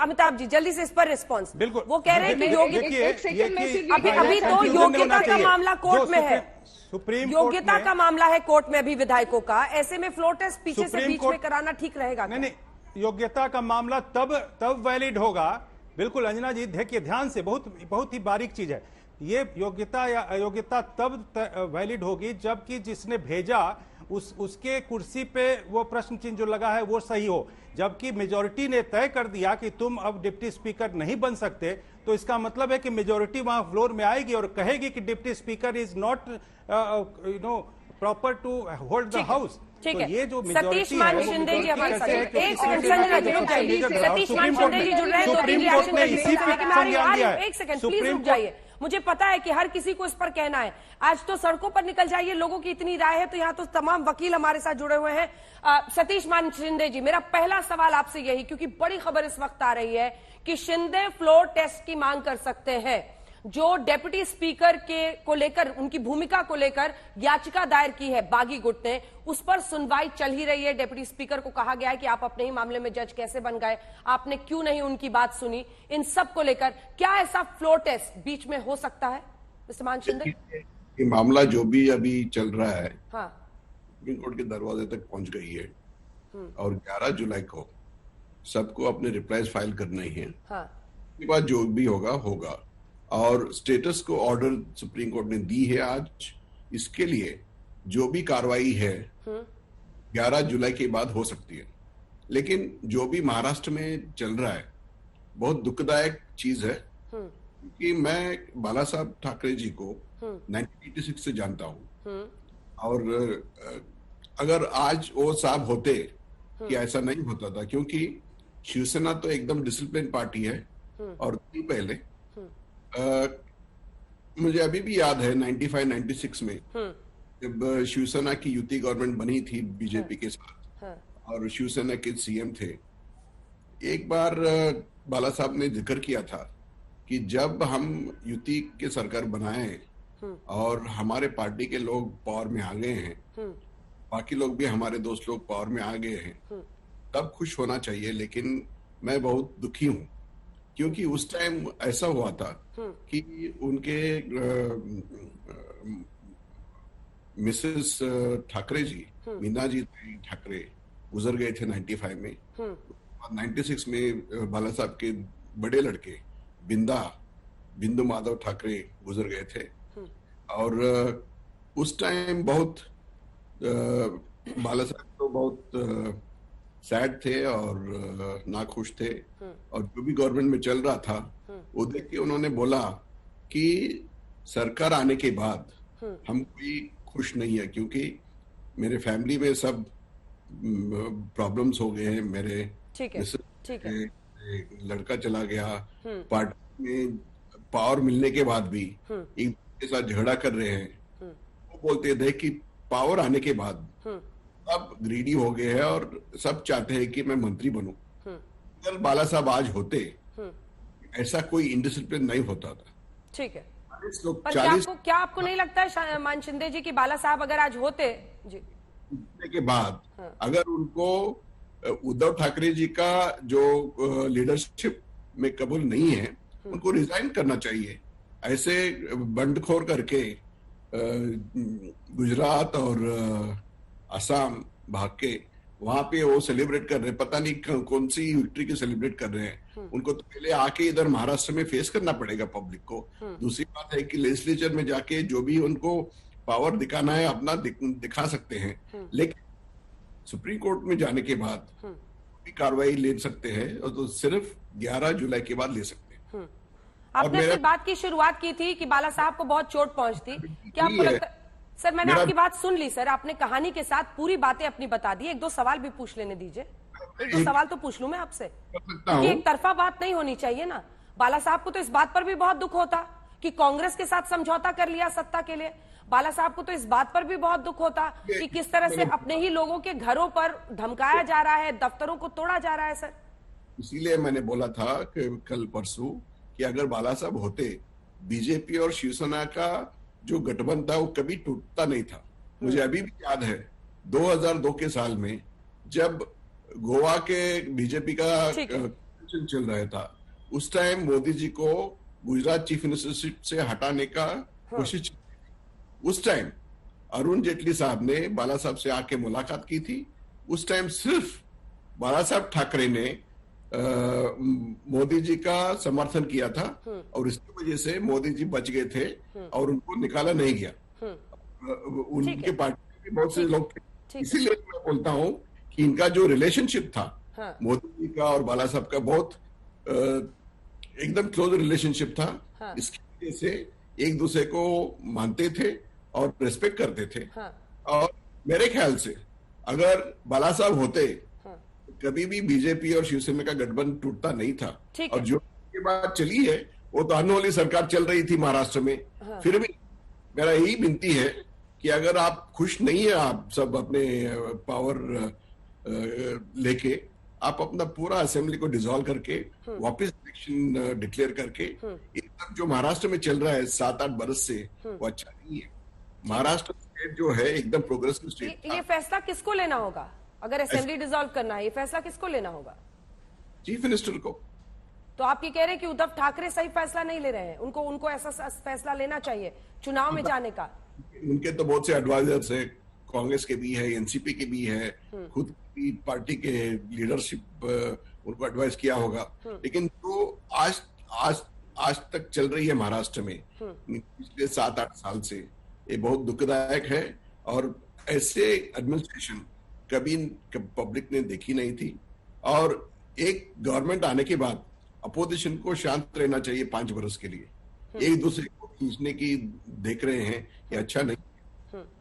अमिताभ जी जल्दी से इस पर रिस्पॉन्स। बिल्कुल, वो कह रहे हैं कि अभी तो योग्यता का मामला कोर्ट में है, सुप्रीम योग्यता का मामला है कोर्ट में अभी विधायकों का, ऐसे में फ्लोर टेस्ट पीछे से बीच में कराना ठीक रहेगा? नहीं, योग्यता का मामला तब वैलिड होगा। बिल्कुल अंजना जी, देखिए ध्यान से, बहुत ही बारीक चीज है ये। योग्यता या अयोग्यता तब वैलिड होगी जबकि जिसने भेजा उसके कुर्सी पे वो प्रश्न चिन्ह जो लगा है वो सही हो। जबकि मेजॉरिटी ने तय कर दिया कि तुम अब डिप्टी स्पीकर नहीं बन सकते, तो इसका मतलब है कि मेजॉरिटी वहां फ्लोर में आएगी और कहेगी कि deputy speaker is not proper to hold the house. ठीक तो है, ये जो सतीश मान शिंदे जी हमारे साथ हैं। एक सेकंड संजना जी रुक जाइए, सतीश मान शिंदे जी जुड़ रहे हैं, दो तीन रिएक्शन एक सेकंड प्लीज रुक जाइए। मुझे पता है कि हर किसी को इस पर कहना है, आज तो सड़कों पर निकल जाइए, लोगों की इतनी राय है, तो यहाँ तो तमाम वकील हमारे साथ जुड़े हुए हैं। सतीश मान शिंदे जी, मेरा पहला सवाल आपसे यही, क्योंकि बड़ी खबर इस वक्त आ रही है कि शिंदे फ्लोर टेस्ट की मांग कर सकते हैं। जो डेप्यूटी स्पीकर को लेकर, उनकी भूमिका को लेकर याचिका दायर की है बागी गुट ने, उस पर सुनवाई चल ही रही है। डेप्यूटी स्पीकर को कहा गया है कि आप अपने ही मामले में जज कैसे बन गए, आपने क्यों नहीं उनकी बात सुनी, इन सब को लेकर क्या ऐसा फ्लोर टेस्ट बीच में हो सकता है? मिस्टर मान शिंदे, ये मामला जो भी अभी चल रहा है, हाँ, सुप्रीम कोर्ट के दरवाजे तक पहुंच गई है और 11 जुलाई को सबको अपने रिप्लाईज फाइल करना ही है। हाँ, उसके बाद जो भी होगा और स्टेटस को ऑर्डर सुप्रीम कोर्ट ने दी है आज। इसके लिए जो भी कार्रवाई है 11 जुलाई के बाद हो सकती है। लेकिन जो भी महाराष्ट्र में चल रहा है बहुत दुखदायक चीज है, क्योंकि मैं बाला साहब ठाकरे जी को 1986 से जानता हूं और अगर आज वो साहब होते कि ऐसा नहीं होता था, क्योंकि शिवसेना तो एकदम डिसिप्लिन पार्टी है। और पहले मुझे अभी भी याद है 95-96 में जब शिवसेना की युति गवर्नमेंट बनी थी बीजेपी के साथ और शिवसेना के सीएम थे, एक बार बाला साहब ने जिक्र किया था कि जब हम युति के सरकार बनाए और हमारे पार्टी के लोग पावर में आ गए हैं, बाकी लोग भी हमारे दोस्त लोग पावर में आ गए हैं, तब खुश होना चाहिए। लेकिन मैं बहुत दुखी हूं, क्योंकि उस टाइम ऐसा हुआ था कि उनके मिसेस ठाकरे जी, मीना जी ठाकरे गुजर गए थे 95 में। 96 में बाला साहब के बड़े लड़के बिंदु माधव ठाकरे गुजर गए थे। और उस टाइम बहुत बाला साहब तो बहुत सैड थे और नाखुश थे। और जो भी गवर्नमेंट में चल रहा था वो देख के उन्होंने बोला कि सरकार आने के बाद हम कोई खुश नहीं है, क्योंकि मेरे फैमिली में सब प्रॉब्लम्स हो गए हैं। मेरे ठीक है। लड़का चला गया, पार्टी में पावर मिलने के बाद भी एक के साथ झगड़ा कर रहे हैं। वो बोलते थे कि पावर आने के बाद अब ग्रीडी हो गए हैं और सब चाहते हैं कि मैं मंत्री बनूं। अगर बाला साहब आज होते, ऐसा कोई इंडिसिप्लिन नहीं होता था। ठीक है, लोग पर क्या आपको नहीं लगता है मान शिंदे जी की बाला साहब अगर आज होते जी के बाद अगर उनको उद्धव ठाकरे जी का जो लीडरशिप में कबूल नहीं है, उनको रिजाइन करना चाहिए। ऐसे बंडखोर करके गुजरात और असम भाग के वहां पे वो सेलिब्रेट कर रहे हैं, पता नहीं कौन सी विक्ट्री की सेलिब्रेट कर रहे हैं। उनको तो पहले आके इधर महाराष्ट्र में फेस करना पड़ेगा पब्लिक को। दूसरी बात है कि लेजिस्लेचर में जाके जो भी उनको पावर दिखाना है अपना दिखा सकते हैं, लेकिन सुप्रीम कोर्ट में जाने के बाद कार्रवाई ले सकते हैं और तो सिर्फ 11 जुलाई के बाद ले सकते हैं। आपने अपनी बात की शुरुआत की थी कि बाला साहब को बहुत चोट पहुंचती, क्या आपको लगता? सर मैंने आपकी बात सुन ली सर, आपने कहानी के साथ पूरी बातें अपनी बता दी। एक दो सवाल भी पूछ लेने दीजिए, एक दो सवाल तो पूछ लूं मैं आपसे। एक तरफा बात नहीं होनी चाहिए ना। बाला साहब को तो इस बात पर भी बहुत दुख होता कि कांग्रेस के साथ समझौता कर लिया सत्ता के लिए। बाला साहब को तो इस बात पर भी बहुत दुख होता कि किस तरह से अपने ही लोगों के घरों पर धमकाया जा रहा है, दफ्तरों को तोड़ा जा रहा है। सर इसीलिए मैंने बोला था कि कल परसों कि अगर बाला साहब होते, बीजेपी और शिवसेना का जो गठबंधन था वो कभी टूटता नहीं था। मुझे अभी भी याद है 2002 के साल में जब गोवा के बीजेपी का इलेक्शन चल रहा था, उस टाइम मोदी जी को गुजरात चीफ मिनिस्टरशिप से हटाने का कोशिश। उस टाइम अरुण जेटली साहब ने बाला साहब से आके मुलाकात की थी। उस टाइम सिर्फ बाला साहब ठाकरे ने मोदी जी का समर्थन किया था और इसकी वजह से मोदी जी बच गए थे और उनको निकाला नहीं गया। उनके पार्टी में बहुत से लोग थे। इसीलिए मैं बोलता हूं कि इनका जो रिलेशनशिप था मोदी जी का और बाला साहब का बहुत एकदम क्लोज रिलेशनशिप था। इसकी वजह से एक दूसरे को मानते थे और रेस्पेक्ट करते थे। और मेरे ख्याल से अगर बाला साहब होते कभी भी बीजेपी और शिवसेना का गठबंधन टूटता नहीं था। और जो के बाद चली है वो तो अनहोली सरकार चल रही थी महाराष्ट्र में। फिर भी मेरा यही विनती है कि अगर आप खुश नहीं है, आप सब अपने पावर लेके आप अपना पूरा असेंबली को डिसॉल्व करके वापस इलेक्शन डिक्लेयर करके, जो महाराष्ट्र में चल रहा है 7-8 बरस से वो अच्छा नहीं है। महाराष्ट्र स्टेट जो है एकदम प्रोग्रेसिव स्टेट। ये फैसला किसको लेना होगा? अगर असेंबली डिसॉल्व करना है, ये फैसला किसको लेना होगा? चीफ मिनिस्टर को। तो आप ये कह रहे हैं कि उद्धव ठाकरे सही फैसला नहीं ले रहे हैं, उनको ऐसा फैसला लेना चाहिए चुनाव में जाने का? उनके तो बहुत से एडवाइजर्स है, कांग्रेस के भी है, एनसीपी के भी है, खुद की पार्टी के लीडरशिप उनको एडवाइस किया होगा। लेकिन जो आज तक चल रही है महाराष्ट्र में पिछले 7-8 साल से, ये बहुत दुखदायक है। और ऐसे एडमिनिस्ट्रेशन कभी पब्लिक ने देखी नहीं थी। और एक गवर्नमेंट आने के बाद अपोजिशन को शांत रहना चाहिए 5 बरस के लिए। एक दूसरे को खींचने की देख रहे हैं, ये अच्छा नहीं।